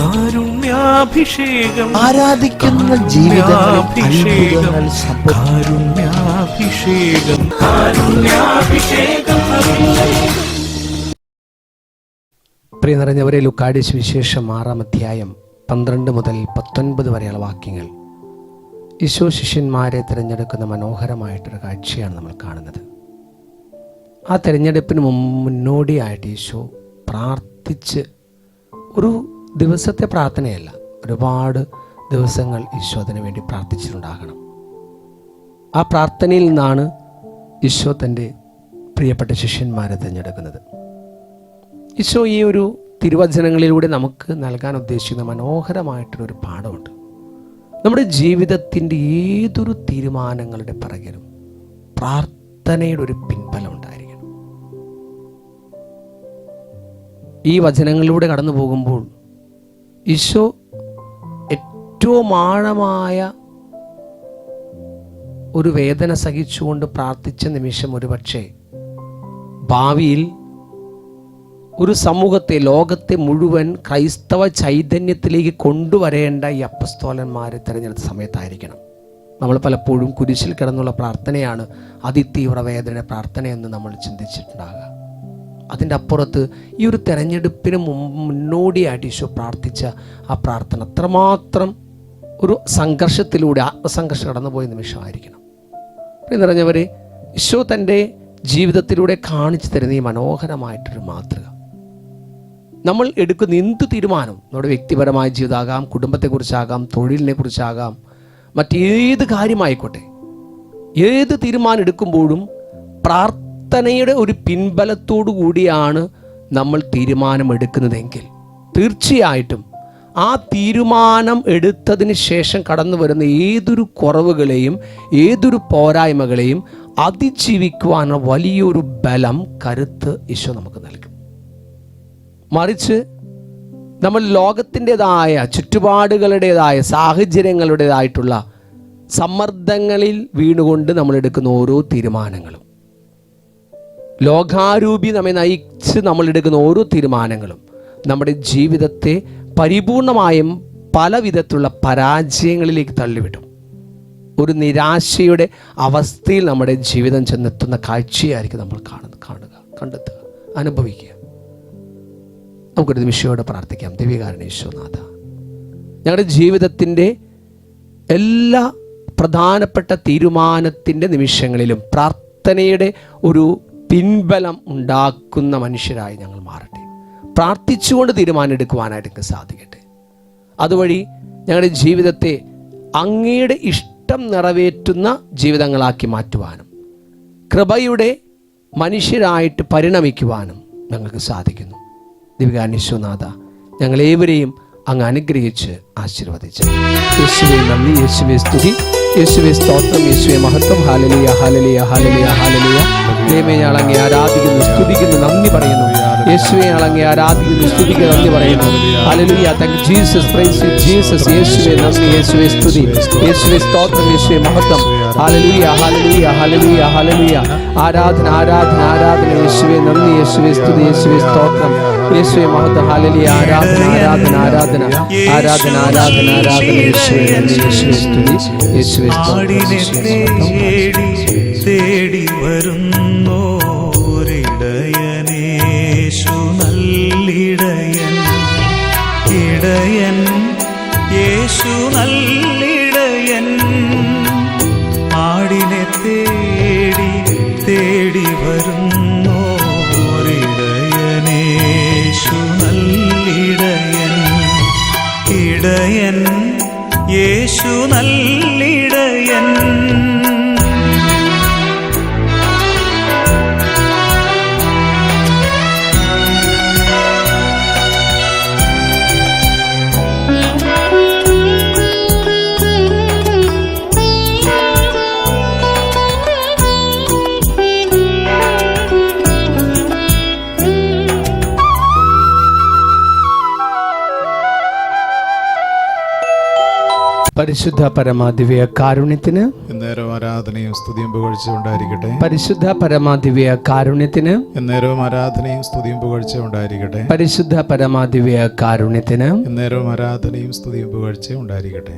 കാരുണ്യാഭിഷേകം, ആരാധിക്കുന്ന ജീവിതങ്ങൾ, കാരുണ്യാഭിഷേകം, കാരുണ്യാഭിഷേകം. പ്രിയ നിറഞ്ഞവരെ, ലൂക്കായുടെ സുവിശേഷം 6-ാം അധ്യായം 12 മുതൽ 19 വരെയുള്ള വാക്യങ്ങൾ ഈശോ ശിഷ്യന്മാരെ തിരഞ്ഞെടുക്കുന്ന മനോഹരമായിട്ടൊരു കാഴ്ചയാണ് നമ്മൾ കാണുന്നത്. ആ തിരഞ്ഞെടുപ്പിന് മുന്നോടിയായിട്ട് ഈശോ പ്രാർത്ഥിച്ച്, ഒരു ദിവസത്തെ പ്രാർത്ഥനയല്ല, ഒരുപാട് ദിവസങ്ങൾ ഈശോ അതിനു വേണ്ടി പ്രാർത്ഥിച്ചിട്ടുണ്ടാകണം. ആ പ്രാർത്ഥനയിൽ നിന്നാണ് ഈശോ തൻ്റെ പ്രിയപ്പെട്ട ശിഷ്യന്മാരെ തിരഞ്ഞെടുക്കുന്നത്. ഈശോ ഈ ഒരു തിരുവചനങ്ങളിലൂടെ നമുക്ക് നൽകാൻ ഉദ്ദേശിക്കുന്ന മനോഹരമായിട്ടൊരു പാഠമുണ്ട്. നമ്മുടെ ജീവിതത്തിൻ്റെ ഏതൊരു തീരുമാനങ്ങളുടെ പിറകിലും പ്രാർത്ഥനയുടെ ഒരു പിൻബലം ഉണ്ടായിരിക്കണം. ഈ വചനങ്ങളിലൂടെ കടന്നു പോകുമ്പോൾ ഈശോ ഏറ്റവും ആഴമായ ഒരു വേദന സഹിച്ചുകൊണ്ട് പ്രാർത്ഥിച്ച നിമിഷം ഒരുപക്ഷെ ഭാവിയിൽ ഒരു സമൂഹത്തെ, ലോകത്തെ മുഴുവൻ ക്രൈസ്തവ ചൈതന്യത്തിലേക്ക് കൊണ്ടുവരേണ്ട ഈ അപ്പസ്തോലന്മാരെ തിരഞ്ഞെടുത്ത സമയത്തായിരിക്കണം. നമ്മൾ പലപ്പോഴും കുരിശിൽ കിടന്നുള്ള പ്രാർത്ഥനയാണ് അതിതീവ്ര വേദന പ്രാർത്ഥനയെന്ന് നമ്മൾ ചിന്തിച്ചിട്ടുണ്ടാകുക. അതിൻ്റെ അപ്പുറത്ത് ഈ ഒരു തെരഞ്ഞെടുപ്പിന് മുന്നോടിയായിട്ട് ഈശോ പ്രാർത്ഥിച്ച ആ പ്രാർത്ഥന അത്രമാത്രം ഒരു സംഘർഷത്തിലൂടെ, ആത്മസംഘർഷം കടന്നുപോയ നിമിഷമായിരിക്കണം. പ്രിയ നിറഞ്ഞവരെ, ഈശോ തൻ്റെ ജീവിതത്തിലൂടെ കാണിച്ചു തരുന്ന ഈ മനോഹരമായിട്ടൊരു മാതൃക, നമ്മൾ എടുക്കുന്ന എന്ത് തീരുമാനം, നമ്മുടെ വ്യക്തിപരമായ ജീവിതമാകാം, കുടുംബത്തെക്കുറിച്ചാകാം, തൊഴിലിനെ കുറിച്ചാകാം, മറ്റേത് കാര്യമായിക്കോട്ടെ, ഏത് തീരുമാനം എടുക്കുമ്പോഴും പ്രാർത്ഥനയുടെ ഒരു പിൻബലത്തോടു കൂടിയാണ് നമ്മൾ തീരുമാനമെടുക്കുന്നതെങ്കിൽ തീർച്ചയായിട്ടും ആ തീരുമാനം എടുത്തതിന് ശേഷം കടന്നു വരുന്ന ഏതൊരു കുറവുകളെയും ഏതൊരു പോരായ്മകളെയും അതിജീവിക്കുവാനുള്ള വലിയൊരു ബലം, കരുത്ത് ഈശോ നമുക്ക് നൽകും. മറിച്ച് നമ്മൾ ലോകത്തിൻ്റെതായ, ചുറ്റുപാടുകളുടേതായ, സാഹചര്യങ്ങളുടേതായിട്ടുള്ള സമ്മർദ്ദങ്ങളിൽ വീണുകൊണ്ട് നമ്മൾ എടുക്കുന്ന ഓരോ തീരുമാനങ്ങളും, ലോകാരൂപി നമ്മെ നയിച്ച് നമ്മൾ എടുക്കുന്ന ഓരോ തീരുമാനങ്ങളും നമ്മുടെ ജീവിതത്തെ പരിപൂർണമായും പല വിധത്തിലുള്ള പരാജയങ്ങളിലേക്ക് തള്ളിവിടും. ഒരു നിരാശയുടെ അവസ്ഥയിൽ നമ്മുടെ ജീവിതം ചെന്നെത്തുന്ന കാഴ്ചയായിരിക്കും നമ്മൾ കണ്ടെത്തുക, അനുഭവിക്കുക. നമുക്കൊരു നിമിഷയോടെ പ്രാർത്ഥിക്കാം. ദിവ്യകാരുണ്യ ഈശോനാഥ, ഞങ്ങളുടെ ജീവിതത്തിൻ്റെ എല്ലാ പ്രധാനപ്പെട്ട തീരുമാനത്തിൻ്റെ നിമിഷങ്ങളിലും പ്രാർത്ഥനയുടെ ഒരു പിൻബലം ഉണ്ടാക്കുന്ന മനുഷ്യരായി ഞങ്ങൾ മാറട്ടെ. പ്രാർത്ഥിച്ചുകൊണ്ട് തീരുമാനം എടുക്കുവാനായിട്ട് സാധിക്കട്ടെ. അതുവഴി ഞങ്ങളുടെ ജീവിതത്തെ അങ്ങയുടെ ഇഷ്ടം നിറവേറ്റുന്ന ജീവിതങ്ങളാക്കി മാറ്റുവാനും കൃപയുടെ മനുഷ്യരായിട്ട് പരിണമിക്കുവാനും ഞങ്ങൾക്ക് സാധിക്കുന്നു. ദിവ്യകാരുണ്യ ഈശോനാഥ, ഞങ്ങളേവരെയും അങ്ങ് അനുഗ്രഹിച്ച് ആശീർവദിച്ചു. യേശുവേ നന്ദി, യേശുവേ സ്തുതി, യേശുവേ സ്തോത്രം, യേശുവേ മഹത്വം. Hallelujah, hallelujah, hallelujah, hallelujah. ദൈവമേ, ഞങ്ങൾ അങ്ങേ ആരാധിക്കുന്നു, സ്തുതിക്കുന്നു, നന്ദി പറയുന്നു. യേശുവേ, ഞങ്ങൾ അങ്ങേ ആരാധിക്കുന്നു, സ്തുതിക്കുന്നു, നന്ദി പറയുന്നു. Hallelujah, thank you Jesus, praise you Jesus. യേശുവേ നന്ദി, യേശുവേ സ്തുതി, യേശുവേ സ്തോത്രം, യേശുവേ മഹത്വം. Hallelujah, hallelujah, hallelujah, hallelujah. ആരാധന, ആരാധന, ആരാധന. യേശുവേ നന്ദി, യേശുവേ സ്തുതി, യേശുവേ സ്തോത്രം, യേശുവേ മഹത്വം. ഹല്ലേലൂയ, ആരാധന, ആരാധന, ആരാധന, ആരാധന, ആരാധന, ആരാധന. യേശുവേ നന്ദി, യേശുവേ സ്തുതി, യേശുവേ സ്തോത്രം, തേടി വരുന്നോരിടയനേശു നല്ലിടയൻ, ഇടയൻ യേശു നല്ലിടയൻ. ആടിനെ തേടി തേടി വരുന്നോരിടയനേശു നല്ലിടയൻ, ഇടയൻ യേശു നല്ലിടയൻ. പരിശുദ്ധ പരമാദിവ്യ കാരുണ്യത്തിന് എന്നേരവും ആരാധനയും സ്തുതിയും പുകഴ്ചയും ഉണ്ടായിരിക്കട്ടെ. പരിശുദ്ധ പരമാദിവ്യ കാരുണ്യത്തിന് എന്നേരവും ആരാധനയും സ്തുതിയും പുകഴ്ചയും ഉണ്ടായിരിക്കട്ടെ. പരിശുദ്ധ പരമാദിവ്യ കാരുണ്യത്തിന് എന്നേരവും ആരാധനയും സ്തുതിയും പുകഴ്ചയും ഉണ്ടായിരിക്കട്ടെ.